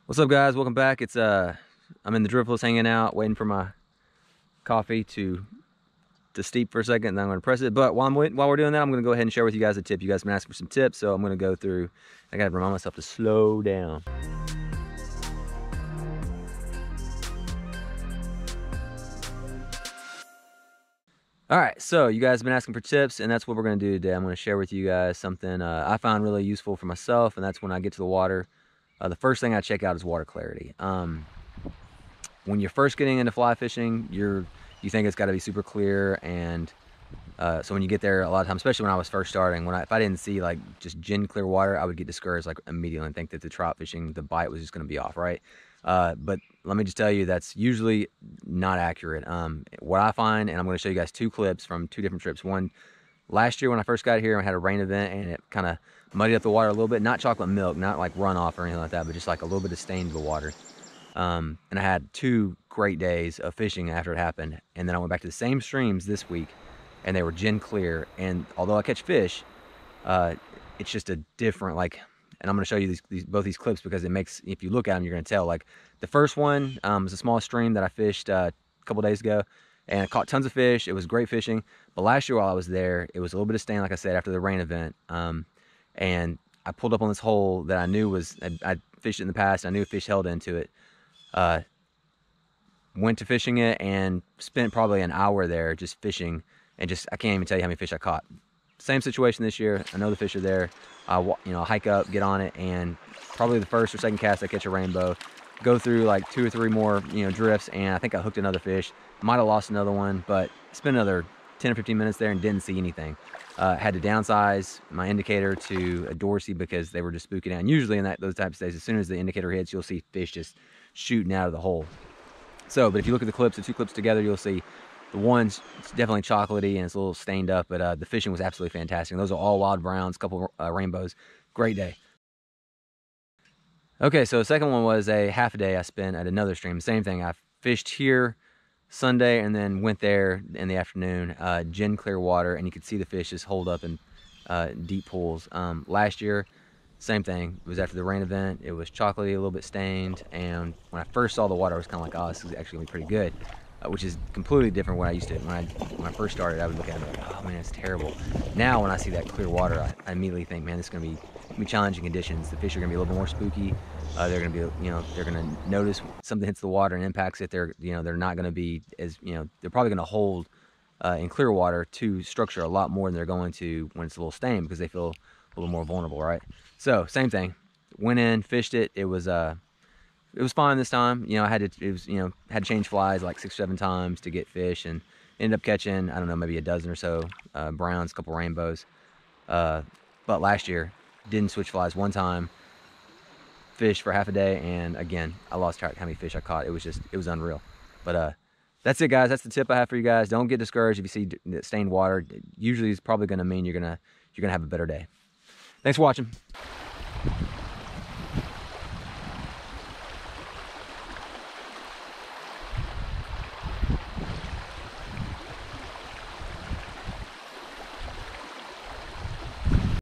What's up, guys? Welcome back. I'm in the driftless hanging out, waiting for my coffee to steep for a second, and then I'm going to press it. But while we're doing that, I'm going to go ahead and share with you guys a tip. You guys have been asking for some tips, so I'm going to go through. I got to remind myself to slow down. All right, so you guys have been asking for tips, and that's what we're going to do today. I'm going to share with you guys something I found really useful for myself, and that's when I get to the water. The first thing I check out is water clarity. When you're first getting into fly fishing, you think it's got to be super clear, and so when you get there, a lot of times, especially when I was first starting, if I didn't see like just gin clear water, I would get discouraged like immediately and think that the trout fishing, the bite was just going to be off, right? But let me just tell you, that's usually not accurate. What I find, and I'm going to show you guys two clips from two different trips. One last year when I first got here, I had a rain event, and it kind of muddied up the water a little bit. Not chocolate milk, not like runoff or anything like that, but just like a little bit of stain to the water. And I had 2 great days of fishing after it happened. And then I went back to the same streams this week, and they were gin clear. And although I catch fish, it's just a different, like, and I'm going to show you both these clips because it makes, if you look at them, you're going to tell. Like the first one was a small stream that I fished a couple days ago, and I caught tons of fish. It was great fishing. But last year while I was there, it was a little bit of stain, like I said, after the rain event. And I pulled up on this hole that I knew was, I'd fished it in the past. I knew a fish held into it. Went to fishing it and spent probably an hour there just fishing, and I can't even tell you how many fish I caught. Same situation this year. I know the fish are there. I hike up, get on it, and probably the first or second cast I catch a rainbow. Go through like 2 or 3 more drifts, and I think I hooked another fish. Might have lost another one, but spent another 10 or 15 minutes there and didn't see anything. Had to downsize my indicator to a Dorsey because they were just spooking out. And usually in those types of days, as soon as the indicator hits, you'll see fish just shooting out of the hole. So, but if you look at the clips, the 2 clips together, you'll see the one's definitely chocolatey and it's a little stained up, but the fishing was absolutely fantastic. And those are all wild browns, a couple rainbows. Great day. Okay, so the second one was a half a day I spent at another stream. Same thing. I fished here Sunday and then went there in the afternoon. Gin clear water, and you could see the fish just hold up in deep pools. Last year, same thing. It was after the rain event. It was chocolatey, a little bit stained, and when I first saw the water, I was kind of like, oh, this is actually gonna be pretty good, which is completely different when I used to. When I first started, I would look at it and be like, oh man, it's terrible. Now when I see that clear water, I immediately think, man, this is gonna be challenging conditions. The fish are gonna be a little bit more spooky. They're gonna be, they're gonna notice something hits the water and impacts it. They're not gonna be as, they're probably gonna hold in clear water to structure a lot more than they're going to when it's a little stained, because they feel a little more vulnerable, right? So same thing. Went in, fished it. It was fine this time. I had to change flies like 6 or 7 times to get fish, and ended up catching, I don't know, maybe a dozen or so browns, a couple rainbows. But last year, didn't switch flies one time. Fished for half a day, and again, I lost track of how many fish I caught. It was unreal. But that's it, guys. That's the tip I have for you guys. Don't get discouraged if you see stained water. Usually it's probably going to mean you're gonna have a better day. Thanks for watching.